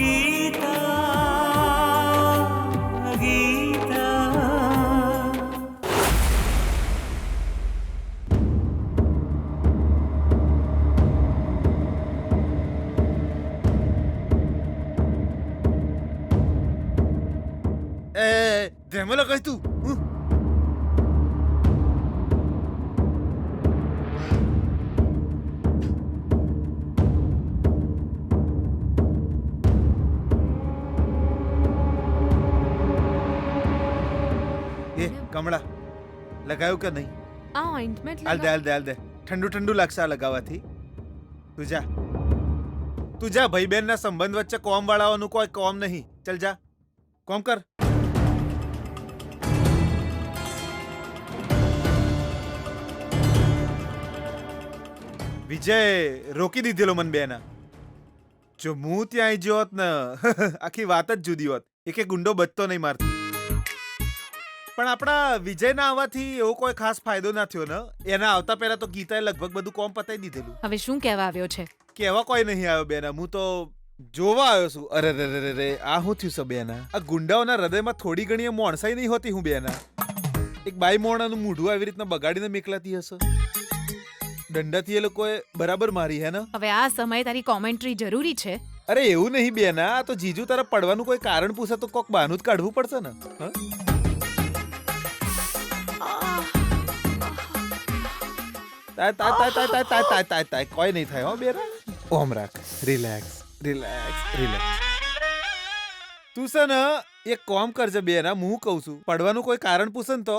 ગીતા ગીતા ધેમે લગાઈ તું કમળા લગાયું કે નહીં? આ ઓઇન્ટમેન્ટ હાલ દે ઠંડુ ઠંડુ લાગશે આ લગાવવાથી. તું જા ભાઈ બહેન ના સંબંધ વચ્ચે કોમ વાળાઓનું કોઈ કોમ નહીં. ચલ જા કોમ કર. વિજય રોકી દીધેલો મન બેના. જો હું ત્યાં આવી હોત ને આખી વાત જ જુદી હોત. એકે ગુંડો બચતો નહીં મારતી. પણ આપણા વિજયના આવવાથી એવો કોઈ ખાસ ફાયદો ના થયો ને. એના આવતા પહેલા તો ગીતાએ લગભગ બધું કોમ પતાવી દીધેલું. હવે શું કહેવા આવ્યો છે? કેવા કોઈ નહીં આવ્યો બેના. હું તો જોવા આવ્યો છું. અરે રે આ શું થયું છે બેના? આ ગુંડાઓના હૃદયમાં થોડી ઘણી મોણસાઈ નહીં હોતી હું બેના. એક બાઈ મોણાનું મૂઢું આવી રીતના બગાડીને મેકલાતી હશે. દંડાથી એ લોકોએ બરાબર મારી હે ને. હવે આ સમયે તારી કોમેન્ટ્રી જરૂરી છે? અરે એવું નહીં બેના. આ તો જીજુ તારા પડવાનું કોઈ કારણ પૂછે તો કોક બહાનું જ કાઢવું પડશે ને. કોઈ નહીં થાય હો બેના. ઓમ રાખ. રિલેક્સ. તું છે ને એક કામ કરજે બેના. હું કહું છું પડવાનું કોઈ કારણ પૂછે ને તો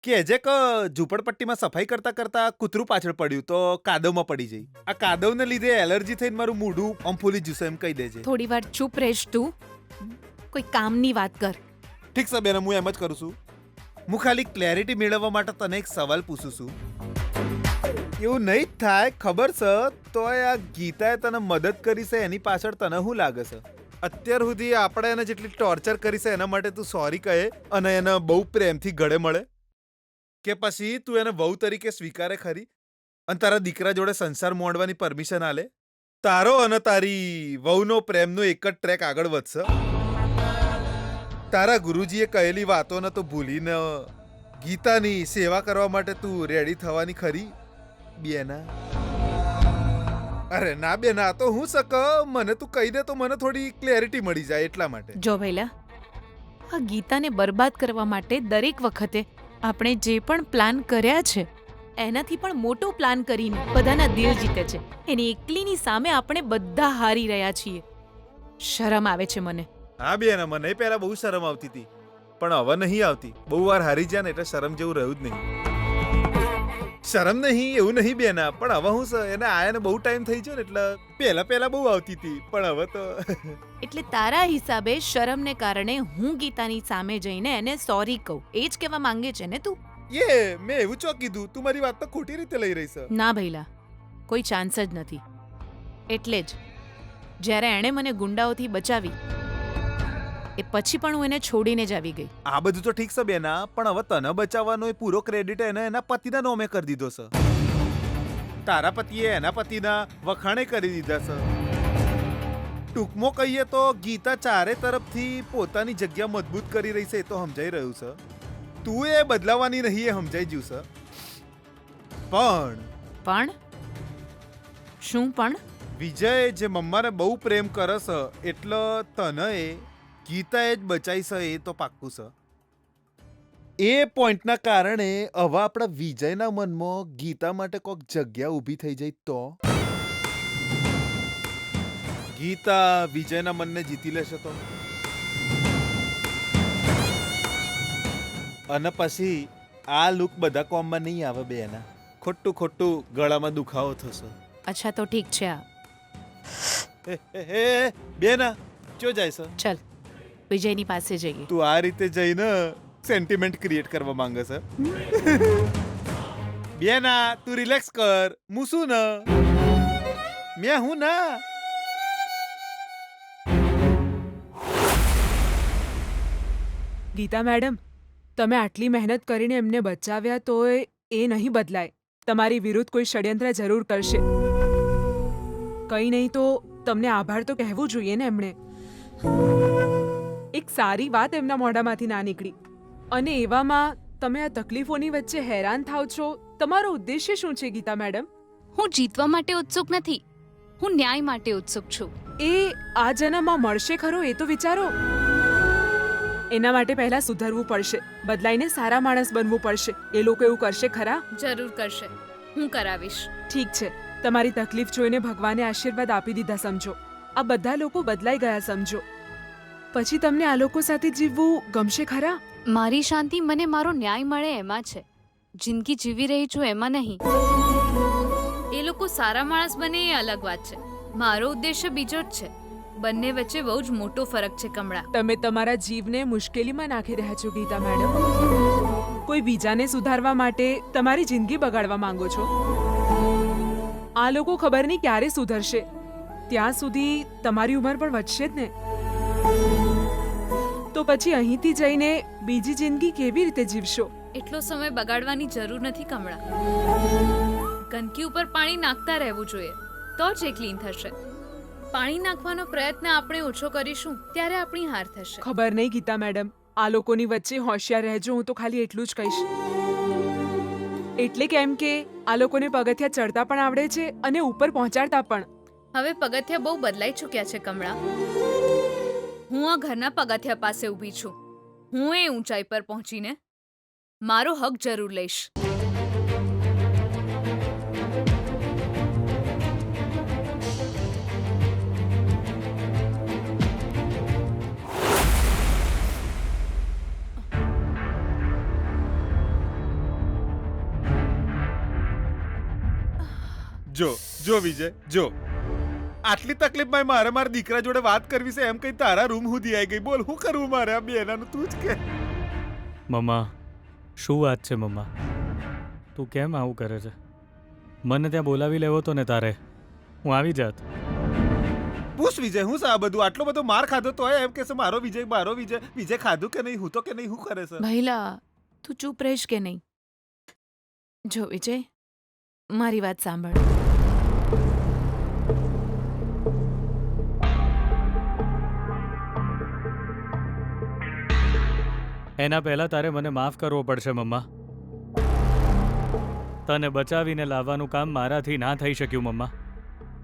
કેજે કે ઝૂંપડપટ્ટીમાં સફાઈ કરતા કરતા કૂતરું પાછળ પડ્યું તો કાદવમાં પડી જઈ. આ કાદવને લીધે એલર્જી થઈને મારું મોઢું આમ ફૂલી જશે એમ કહી દેજે. થોડી વાર ચૂપ રહેશ તું. કોઈ કામની વાત કર. ઠીક છે બેના, હું એમ જ કરું છું. હું ખાલી ક્લેરિટી મેળવવા માટે તને એક સવાલ પૂછું છું. એવું નહીં જ થાય ખબર છે તો આ ગીતાએ તને મદદ કરી છે એની પાછળ તને શું લાગે છે? અત્યાર સુધી આપણે એને જેટલી ટોર્ચર કરી છે એના માટે તું સોરી કહે અને એને બહુ પ્રેમથી ગળે મળે? કે પછી તું એને વહુ તરીકે સ્વીકારે ખરી અને તારા દીકરા જોડે સંસાર મોડવાની પરમિશન આલે? તારો અને તારી વહુનો પ્રેમનો એક જ ટ્રેક આગળ વધશે. તારા ગુરુજીએ કહેલી વાતોને તો ભૂલીને ગીતાની સેવા કરવા માટે તું રેડી થવાની ખરી બેના? અરે ના બેના, આ તો હું સક મને તું કહી દે તો મને થોડી ક્લેરિટી મળી જાય એટલા માટે. જો ભઈલા, આ ગીતાને બરબાદ કરવા માટે દરેક વખતે આપણે જે પણ પ્લાન કર્યા છે એનાથી પણ મોટો પ્લાન કરીને બધાના દિલ જીતે છે. એની એકલીની સામે આપણે બધા હારી રહ્યા છીએ. શરમ આવે છે મને. હા બેના, મને પહેલા બહુ શરમ આવતી હતી પણ હવે નહીં આવતી. બહુ વાર હારી જાય ને એટલે શરમ જેવું રહ્યું જ નહીં. શરમ નહીં એવું નહીં બેના, પણ હવે હું એને આયાને બહુ ટાઈમ થઈ ગયો ને એટલે પહેલા બહુ આવતી હતી પણ હવે તો એટલે તારા હિસાબે શરમને કારણે હું ગીતાની સામે જઈને એને સોરી કહું એ જ કહેવા માંગે છે ને તું? મેં એવું ચો કીધું? તું મારી વાત તો ખોટી રીતે લઈ રહી છે. ના ભઈલા, કોઈ ચાન્સ જ નથી. એટલે જ જ્યારે એણે મને ગુંડાઓથી બચાવી એ પછી પણ હું એને છોડીને જ આવી ગઈ. આ બધું તો ઠીક છે બેના, પણ હવે તને બચાવવાનો એ પૂરો ક્રેડિટ એને એના પતિના નામે કરી દીધો છે. તારા પતિએ એના પતિના વખાણે કરી દીધા છે. ટૂંકમાં કહીએ તો ગીતા ચારે તરફથી પોતાની જગ્યા મજબૂત કરી રહી છે એ તો સમજાઈ રહ્યું છે. તું એ બદલાવાની નહીં એ સમજાઈ ગયું છે. પણ શું પણ? વિજય જે મમ્માને બહુ પ્રેમ કરે છે એટલે તને એ ગીતાએ જ બચાઈ છે એ તો પાક્કું છે. એ પોઈન્ટના કારણે હવે આપણા વિજયના મનમાં ગીતા માટે કોઈક જગ્યા ઊભી થઈ જાય તો ગીતા વિજયના મનને જીતી લેશે તો અને પછી આ લુક બધા કોમમાં નહીં આવે બેના. ખોટું ગળામાં દુખાવો થશે. અચ્છા તો ઠીક છે. બેના ક્યાં જાય છે? ચલ વિજયની પાસે જઈએ. તું આ રીતે જઈને સેન્ટિમેન્ટ ક્રિએટ કરવા માંગે છે? બેના તું રિલેક્સ કર. હું શું ને મેં હું ના ગીતા મેડમ, તમે આટલી મહેનત કરીને એમને બચાવ્યા તોય એ નહીં બદલાય. તમારી વિરુદ્ધ કોઈ ષડયંત્ર જરૂર કરશે. કંઈ નહીં તો તમને આભાર તો કહેવું જોઈએ ને એમણે. એક સારી વાત એમના મોઢામાંથી ના નીકળી. અને એવામાં તમે આ તકલીફોની વચ્ચે હેરાન થાવ છો. તમારો ઉદ્દેશ્ય શું છે ગીતા મેડમ? હું જીતવા માટે ઉત્સુક નથી, હું ન્યાય માટે ઉત્સુક છું. એ આ જન્મમાં મળશે ખરો એ તો વિચારો. એના માટે પહેલા સુધરવું પડશે, બદલાઈને સારા માણસ બનવું પડશે. એ લોકો એવું કરશે ખરા? જરૂર કરશે, હું કરાવીશ. ઠીક છે, તમારી તકલીફ જોઈને ભગવાને આશીર્વાદ આપી દીધા સમજો. આ બધા લોકો બદલાઈ ગયા સમજો. પછી તમને આ લોકો સાથે જીવવું ગમશે ખરા? મારી શાંતિ મને મારો ન્યાય મળે એમાં છે, જિંદગી જીવી રહી છું એમાં નહીં. એ લોકો સારા માણસ બને એ અલગ વાત છે, મારો ઉદ્દેશ્ય બીજો જ છે. બંને વચ્ચે બહુ જ મોટો ફરક છે કમળા. તમે તમારા જીવને મુશ્કેલીમાં નાખી રહ્યા છો ગીતા મેડમ. કોઈ બીજાને સુધારવા માટે તમારી જિંદગી બગાડવા માંગો છો. આ લોકો ખબર નહીં ક્યારે સુધરશે, ત્યાં સુધી તમારી ઉંમર પણ વધશે જ ને. તો પછી અહીંથી જઈને બીજી જિંદગી કેવી રીતે જીવશો? એટલો સમય બગાડવાની જરૂર નથી કમળા. ગંદકી ઉપર પાણી નાખતા રહેવું જોઈએ, તો જ એ ક્લીન થશે. પાણી નાખવાનો પ્રયત્ન આપણે ઓછો કરીશું ત્યારે આપણી હાર થશે. ખબર નહીં ગીતા મેડમ, આ લોકોની વચ્ચે હોશિયાર રહેજો. હું તો ખાલી એટલું જ કહીશ. એટલે કેમ કે આ લોકોને પગથિયા ચડતા પણ આવડે છે અને ઉપર પહોંચાડતા પણ. હવે પગથિયા બહુ બદલાઈ ચૂક્યા છે કમળા. હું આ ઘરના પગથિયા પાસે ઊભી છું. હું એ ઊંચાઈ પર પહોંચીને મારો હક જરૂર લઈશ. જો વિજય, જો આટલી તકલીફમાં મારે મારા દીકરા જોડે વાત કરવી છે એમ કઈ તારા રૂમ સુધી આવી ગઈ. બોલ હું કરવું મારે આ બેનાનું, તું જ કે. મમ્મા, શું વાત છે મમ્મા? તું કેમ આવું કરે છે? મને ત્યાં બોલાવી લેવો તો ને તારે, હું આવી જાત. પૂછ વિજય, હું છે આ બધું? આટલો બધો માર ખાધો તોય એમ કે છે મારો વિજય, મારો વિજય. વિજય ખાધું કે નહીં, હું તો કે નહીં, હું કરે છે? ભઈલા, તું ચૂપ રહીશ કે નહીં? જો વિજય, મારી વાત સાંભળ. એના પહેલાં તારે મને માફ કરવો પડશે મમ્મા. તને બચાવીને લાવવાનું કામ મારાથી ના થઈ શક્યું મમ્મા.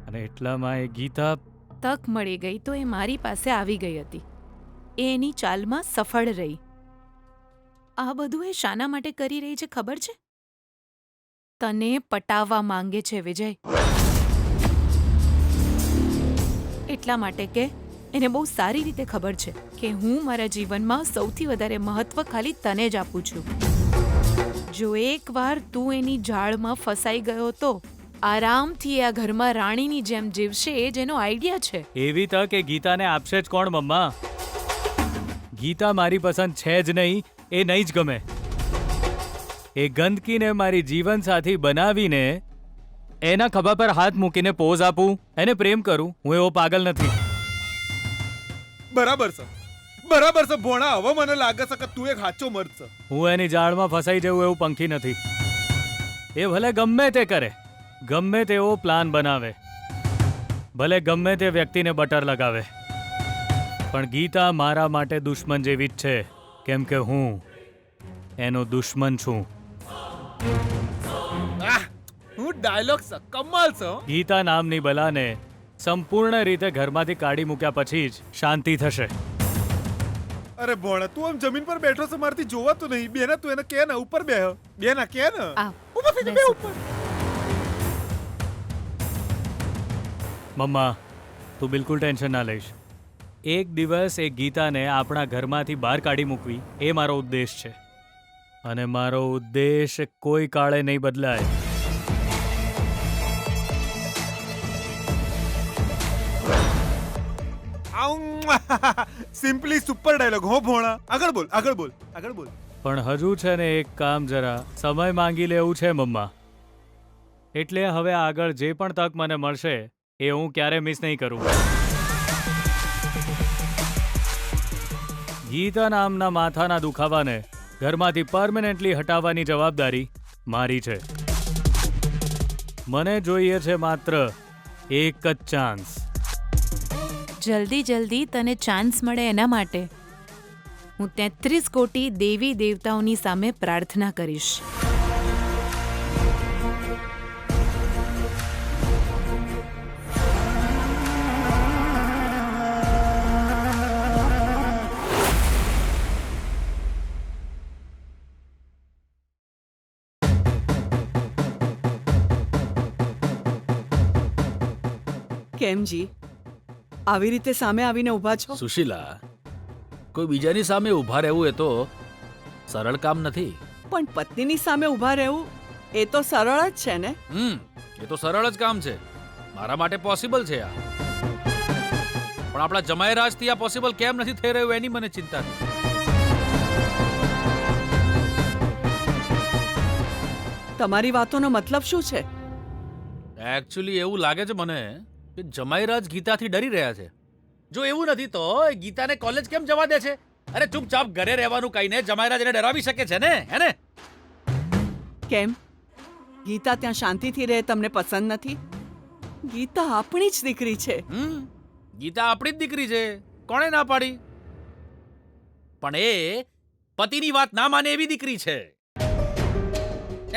અને એટલામાં એ ગીતા તક મળી ગઈ તો એ મારી પાસે આવી ગઈ હતી. એ એની ચાલમાં સફળ રહી. આ બધું એ શાના માટે કરી રહી છે ખબર છે? તને પટાવવા માંગે છે વિજય. એટલા માટે કે એને બહુ સારી રીતે ખબર છે કે હું મારા જીવનમાં સૌથી વધારે મહત્વ ખાલી તને જ આપું છું. જો એકવાર તું એની જાળમાં ફસાઈ ગયો તો આરામથી આ ઘરમાં રાણીની જેમ જીવશે, એ જ એનો આઈડિયા છે. એવી તક એ ગીતાને આપશે જ કોણ મમ્મા? ગીતા મારી પસંદ છે જ નહીં, એ નહીં જ ગમે. એ ગંદકીને મારી જીવનસાથી બનાવીને એના ખભા પર હાથ મૂકીને પોઝ આપું, એને પ્રેમ કરું. હું એવો પાગલ નથી. બરાબર છે, બરાબર છે ભોણા. હવે મને લાગે છે કે તું એક સાચો મર્દ છે. હું એની જાળમાં ફસાઈ જવું એવું પંખી નથી. એ ભલે ગમે તે કરે, ગમે તેવો પ્લાન બનાવે, ભલે ગમે તે વ્યક્તિને બટર લગાવે, પણ ગીતા મારા માટે દુશ્મન જેવી જ છે, કેમ કે હું એનો દુશ્મન છું. હું ડાયલોગ છે, કમાલ છે. ગીતા નામની બલાને સંપૂર્ણ રીતે ઘરમાંથી કાઢી મૂક્યા પછી જ શાંતિ થશે. અરે ભોણા, તું આમ જમીન પર બેઠો છે, મારથી જોવાતું નહીં. બેના તું એને કે ને ઉપર બેહ. બેના કે ને આવ, ઉપર થઈને બે ઉપર. મમ્મા, તું બિલકુલ ટેન્શન ના લઈશ. એક દિવસ એ ગીતાને આપણા ઘરમાંથી બહાર કાઢી મૂકવી એ મારો ઉદ્દેશ છે. અને મારો ઉદ્દેશ કોઈ કાળે નહીં બદલાય. સિમ્પલી સુપર ડાયલોગ હો ભોણા. આગળ બોલ, આગળ બોલ, આગળ બોલ. પણ હજુ છે ને એક કામ જરા સમય માંગી લેવું છે મમ્મા. એટલે હવે આગળ જે પણ તક મને મળશે એ હું ક્યારે મિસ નહીં કરું. ગીતા નામના માથાના દુખાવાને ઘરમાંથી પરમેનન્ટલી હટાવવાની જવાબદારી મારી છે. મને જોઈએ છે માત્ર એક જ ચાન્સ. જલ્દી તને ચાન્સ મળે એના માટે હું 33 કોટી દેવી દેવતાઓની સામે પ્રાર્થના કરીશ. કેમ જી આવી રીતે સામે આવીને ઊભા છો? સુશીલા, કોઈ બીજાની સામે ઊભા રહેવું એ તો સરળ કામ નથી. પણ પત્નીની સામે ઊભા રહેવું એ તો સરળ જ છે ને. એ તો સરળ જ કામ છે. મારા માટે પોસિબલ છે આ. પણ આપણા જમાઈરાજથી આ પોસિબલ કેમ નથી થઈ રહ્યું એની મને ચિંતા છે. તમારી વાતોનો મતલબ શું છે? એકચ્યુઅલી એવું લાગે છે મને કે જમાઈરાજ ગીતાથી ડરી રહ્યા છે. જો એવું નથી તો એ ગીતાને કોલેજ કેમ જવા દે છે? અરે ચૂપચાપ ઘરે રહેવાનું કહીને જમાઈરાજ એને ડરાવી શકે છે ને, હેને? કેમ ગીતા ત્યાં શાંતિથી રહે તમને પસંદ નથી? ગીતા આપણી જ દીકરી છે. ગીતા આપણી જ દીકરી છે, કોણે ના પાડી? પણ એ પતિની વાત ના માને એવી દીકરી છે.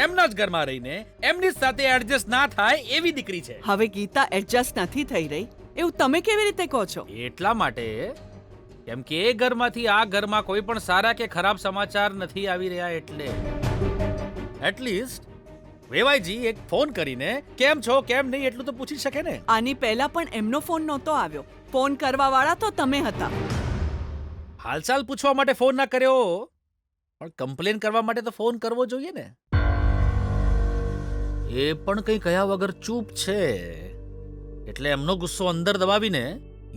એમના જ ઘરમાં રહીને એમની સાથે એડજસ્ટ ના થાય એવી દીકરી છે. હવે ગીતા એડજસ્ટ નથી થઈ રહી એવું તમે કેવી રીતે કહો છો? એટલા માટે કેમ કે એ ઘરમાંથી આ ઘરમાં કોઈ પણ સારા કે ખરાબ સમાચાર નથી આવી રહ્યા. એટલે એટલીસ્ટ વેવાઈજી એક ફોન કરીને કેમ છો કેમ નહીં એટલું તો પૂછી શકે ને. આની પહેલા પણ એમનો ફોન નહોતો આવ્યો. ફોન કરવા વાળા તો તમે હતા. હાલચાલ પૂછવા માટે ફોન ના કર્યો, પણ કમ્પ્લેન કરવા માટે તો ફોન કરવો જોઈએ ને. એ પણ કંઈ કહ્યા વગર ચૂપ છે. એટલે એમનો ગુસ્સો અંદર દબાવીને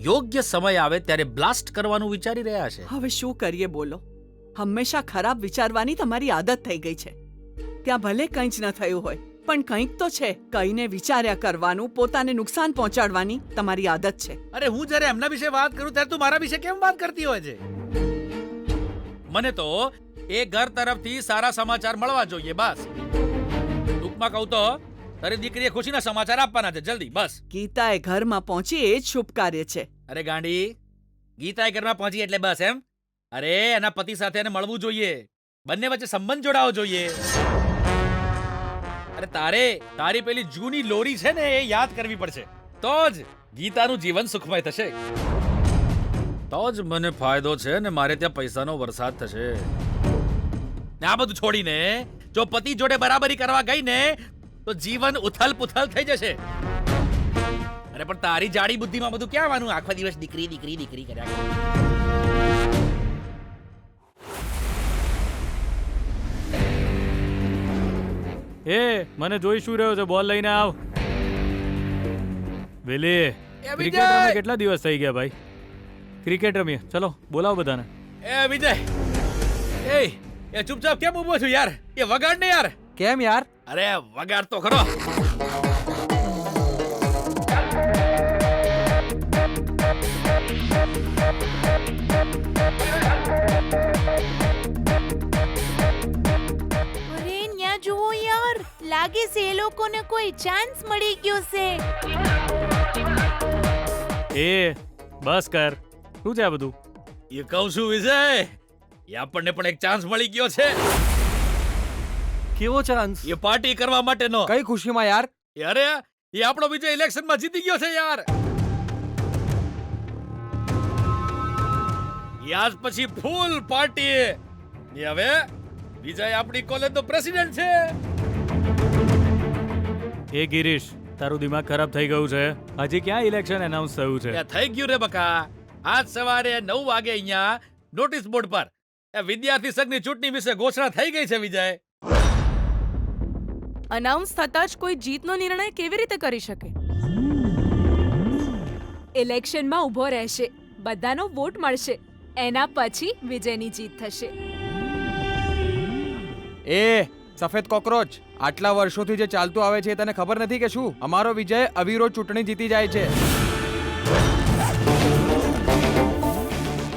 યોગ્ય સમય આવે ત્યારે બ્લાસ્ટ કરવાનું વિચારી રહ્યા છે. હવે શું કરીએ બોલો? હંમેશા ખરાબ વિચારવાની તમારી આદત થઈ ગઈ છે. ત્યાં ભલે કંઈ જ ન થયું હોય પણ કંઈક તો છે. કઈને વિચાર્યા કરવાનું, પોતાને નુકસાન પહોંચાડવાની તમારી આદત છે. અરે હું જ્યારે એમના વિશે વાત કરું ત્યારે તું મારા વિશે કેમ વાત કરતી હોય છે? મને તો એ ઘર તરફથી સારા સમાચાર મળવા જોઈએ બસ. ટૂંકમાં કહું તો તારી દીકરીએ ખુશીના સમાચાર આપવાના છે, જલ્દી બસ. ગીતાએ ઘરમાં પહોંચી એ જ શુભ કાર્ય છે. અરે ગાંડી, ગીતાએ ઘરમાં પહોંચી એટલે બસ એમ? અરે એના પતિ સાથે એને મળવું જોઈએ, બંને વચ્ચે સંબંધ જોડાવો જોઈએ. અરે તારી પેલી જૂની લોરી છે ને એ યાદ કરવી પડશે, તો જ ગીતાનું જીવન સુખમય થશે. તો જ મને ફાયદો છે ને મારે ત્યાં પૈસાનો વરસાદ થશે. ને આ બધું છોડીને જો પતિ જોડે બરાબરી કરવા ગઈ ને તો જીવન ઉથલ પુથલ થઈ જશે. અરે પણ તારી જાડી બુદ્ધિમાં બધું ક્યાં આવવાનું? આખો દિવસ દીકરી દીકરી દીકરી કર્યા કરે. એ મને જોઈ શું રહ્યો છે? બોલ લઈને આવ. વેલી, ક્રિકેટ રમે કેટલા દિવસ થઈ ગયા ભાઈ? ક્રિકેટ રમીએ, ચલો બોલાવો બધાને. એ વિજય, એ ચૂપચાપ કેમ ઊભો છું યાર? એ વગાડ ને યાર. કેમ યાર? અરે વગાડ તો ખરો. અરે ન્યા જુઓ યાર, લાગે છે એ લોકોને કોઈ ચાન્સ મળી ગયો છે. એ બસ કર, શું છે આ બધું? એ કહું છું વિજય, એ આપણને પણ એક ચાન્સ મળી ગયો છે. કેવો ચાન્સ? એ પાર્ટી કરવા માટેનો. કઈ ખુશીમાં યાર? અરે એ આપણો વિજય ઇલેક્શનમાં જીતી ગયો છે યાર. આજ પછી ફૂલ પાર્ટી. એ હવે વિજય આપણી કોલેજનો પ્રેસિડેન્ટ છે. એ ગિરીશ, તારું દિમાગ ખરાબ થઈ ગયું છે. હજી ક્યાં ઇલેક્શન એનાઉન્સ થયું છે? એ થઈ ગયું રે બકા. આજ સવારે 9 વાગે અહીંયા નોટિસ બોર્ડ પર એ વિદ્યાર્થી સંઘની ચૂંટણી વિશે ઘોષણા થઈ ગઈ છે વિજય. અનાઉન્સ થતાં જ કોઈ જીતનો નિર્ણય કેવી રીતે કરી શકે? ઇલેક્શનમાં ઊભો રહેશે, બધાનો વોટ મળશે, એના પછી વિજયની જીત થશે. એ સફેદ કોકરોચ, આટલા વર્ષોથી જે ચાલતું આવે છે તને ખબર નથી કે શું? અમારો વિજય અવિરોધ ચૂંટણી જીતી જાય છે.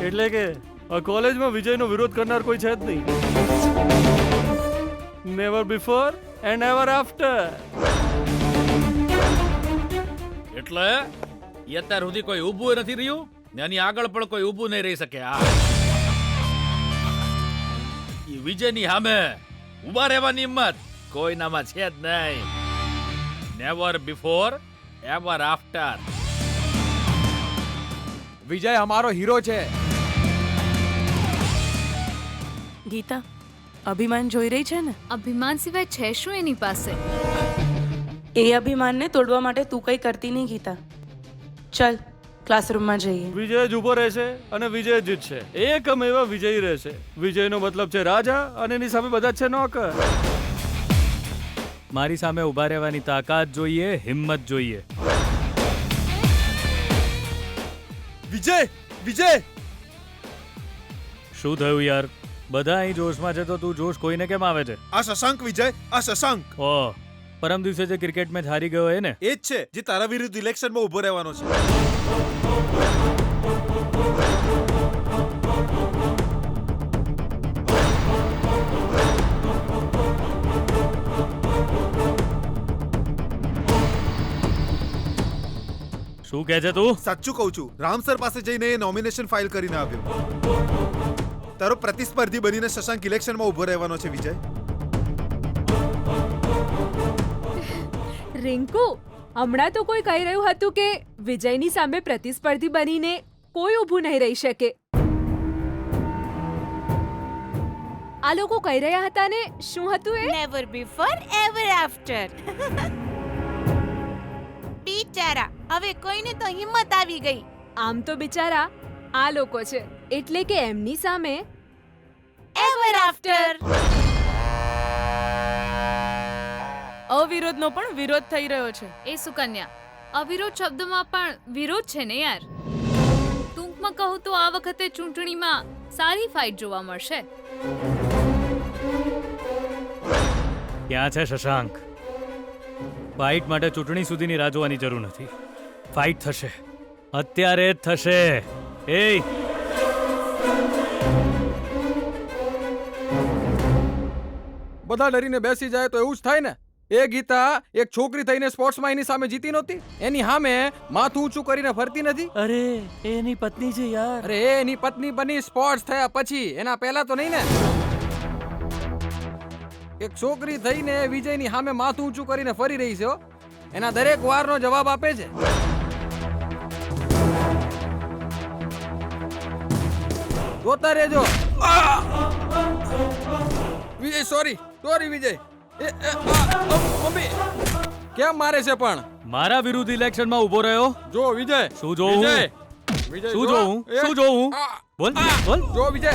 એટલે કે આ કોલેજમાં વિજયનો વિરોધ કરનાર કોઈ છે જ નહીં. Never before and never after. એટલે એ અત્યાર સુધી કોઈ ઊભું નથી રહ્યું ને એની આગળ પણ કોઈ ઊભું નહીં રહી શકે. આ ઈ વિજયની સામે ઊભા રહેવાની હિંમત કોઈનામાં છે જ નહીં. Never before ever after. Vijay અમારો હીરો છે. ગીતા અભિમાન જોઈ રહી છે ને? અભિમાન સિવાય છે શું એની પાસે? એ અભિમાનને તોડવા માટે તું કંઈ કરતી નહીં ગીતા. ચલ ક્લાસરૂમમાં જઈએ. વિજય જ ઉભો રહેશે અને વિજય જીતશે. એકમેવ વિજયી રહેશે. વિજયનો મતલબ છે રાજા અને એની સામે બધા જ છે નોકર. મારી સામે ઊભા રહેવાની તાકાત જોઈએ, હિંમત જોઈએ. વિજય વિજય શું થયું યાર? બધા અહીં જોશમાં છે તો તું જોશ કોઈને કેમ આવે છે? આ શશાંક વિજય, આ શશાંક ઓહ, પરમ દિવસે જે ક્રિકેટ મેચ હારી ગયો એ ને? એ જ છે જે તારા વિરુદ્ધ ઇલેક્શનમાં ઊભો રહેવાનો છે. શું કહે છે તું? સાચું કહું છું. રામ સર પાસે જઈને એ નોમિનેશન ફાઇલ કરીને આવ્યો. તારો પ્રતિસ્પર્ધી બનીને શશાંક ઇલેક્શનમાં ઊભો રહેવાનો છે વિજય. રિંકુ, હમણાં તો કોઈ કહી રહ્યું હતું કે વિજયની સામે પ્રતિસ્પર્ધી બનીને કોઈ ઊભું નહીં રહી શકે. આ લોકો કહી રહ્યા હતા ને, શું હતું એ? Never before ever after. બિચારા, હવે કોઈને તો હિંમત આવી ગઈ. આમ તો બિચારા આ લોકો છે, એટલે કે એમની સામે એવર આફ્ટર. અવિરોધનો પણ વિરોધ થઈ રહ્યો છે. એ સુકન્યા, અવિરોધ શબ્દમાં પણ વિરોધ છે ને યાર. ટૂંકમાં કહું તો આ વખતે ચૂંટણીમાં સારી ફાઇટ જોવા મળશે. ક્યાં છે શશાંક? ફાઇટ માટે ચૂંટણી સુધીની રાહ જોવાની જરૂર નથી. ફાઇટ થશે, અત્યારે જ થશે. એ બધા ડરીને બેસી જાય તો એવું જ થાય ને. એ ગીતા એક છોકરી થઈને સ્પોર્ટ્સમાં એની સામે જીતી નહોતી. એની સામે માથું ઊંચું કરીને ફરતી નથી. અરે એની પત્ની છે યાર. અરે એની પત્ની બની સ્પોર્ટ્સ થયા પછી, એના પહેલા તો નહીં ને. એક છોકરી થઈને વિજયની સામે માથું ઊંચું કરીને ફરી રહી છે. એના દરેક વારનો જવાબ આપે છે. જોતા રહેજો. વિજય સોરી વિજય. મમ્મી કેમ મારે છે પણ? મારા વિરુદ્ધ ઇલેક્શનમાં ઊભો રહ્યો. જો વિજય. શું જોઉં? વિજય શું જોઉં? શું જોઉં? બોલ બોલ. જો વિજય.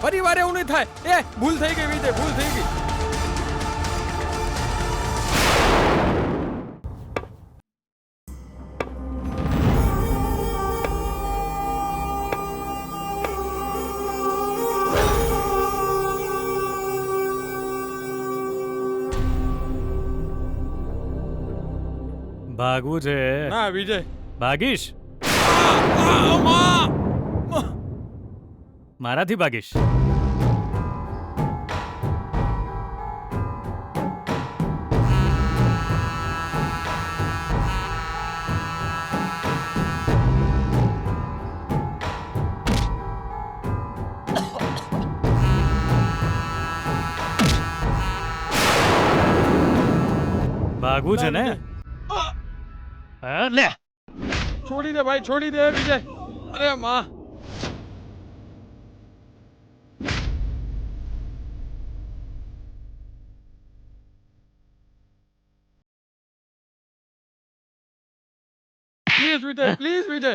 પરિવારે એવું નહીં થાય. એ ભૂલ થઈ ગઈ વિજય, ભૂલ થઈ ગઈ. ભાગવું છે? ના વિજય. ભાગીશ? મારાથી ભાગીશ? ભાગવું છે ને? લે છોડી દે ભાઈ, છોડી દે વિજય. અરે માં. પ્લીઝ વિજય, પ્લીઝ વિજય.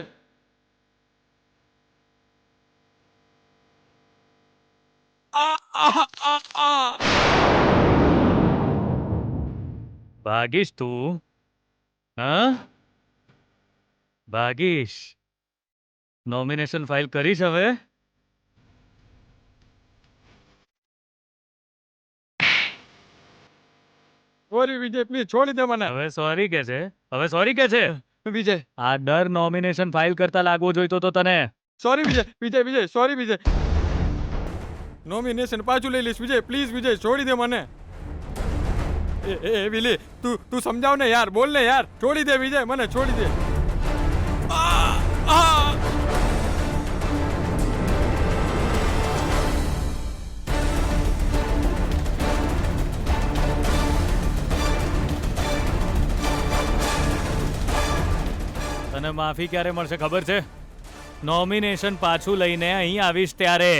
ભાગીશ તું હા ભાગીશ નોમિનેશન ફાઇલ કરીશ હવે સોરી વિજય પ્લીઝ છોડી દે મને હવે સોરી કે છે હવે સોરી કે છે વિજય આ ડર નોમિનેશન ફાઇલ કરતા લાગવો જોઈતો તો તને સોરી વિજય સોરી વિજય નોમિનેશન પાછું લઈ લઈશ વિજય પ્લીઝ વિજય છોડી દે મને એ વિલી તું સમજાવ ને યાર બોલ ને યાર છોડી દે વિજય મને છોડી દે તને માફી ક્યારે મળશે ખબર છે નોમિનેશન પાછું લઈને અહીં આવીશ ત્યારે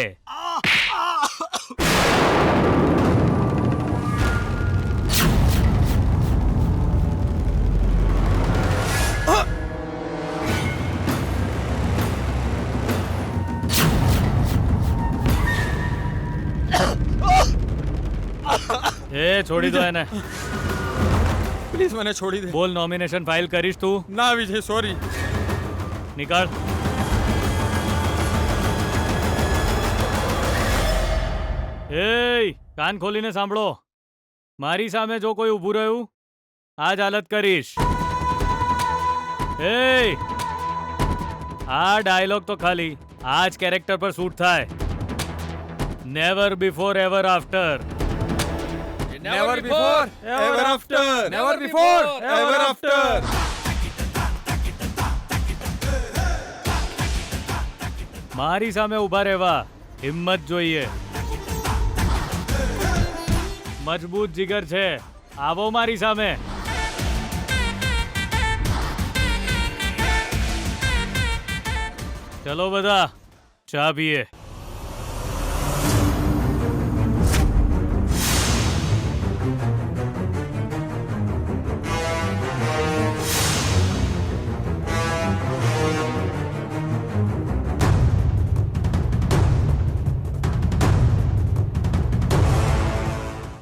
એ છોડી દો એને પ્લીઝ મને છોડી દે બોલ નોમિનેશન ફાઇલ કરીશ તું ના વિજય સોરી નીકળ એ કાન ખોલીને સાંભળો મારી સામે જો કોઈ ઊભું રહ્યું આ જ હાલત કરીશ એ આ ડાયલોગ તો ખાલી આ જ કેરેક્ટર પર શૂટ થાય never before ever after Never before, ever after. Never before, ever after. મારી સામે ઊભા રહેવા હિંમત જોઈએ મજબૂત જીગર છે આવો મારી સામે ચલો બધા ચા પીએ